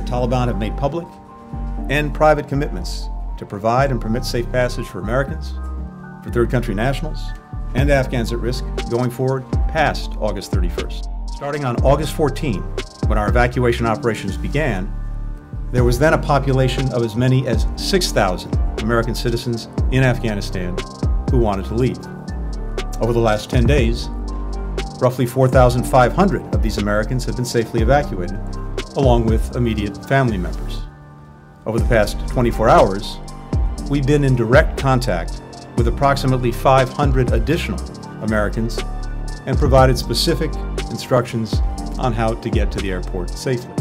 Taliban have made public and private commitments to provide and permit safe passage for Americans, for third country nationals, and Afghans at risk going forward past August 31st. Starting on August 14, when our evacuation operations began, there was then a population of as many as 6,000 American citizens in Afghanistan who wanted to leave. Over the last 10 days, roughly 4,500 of these Americans have been safely evacuated, along with immediate family members. Over the past 24 hours, we've been in direct contact with approximately 500 additional Americans and provided specific instructions on how to get to the airport safely.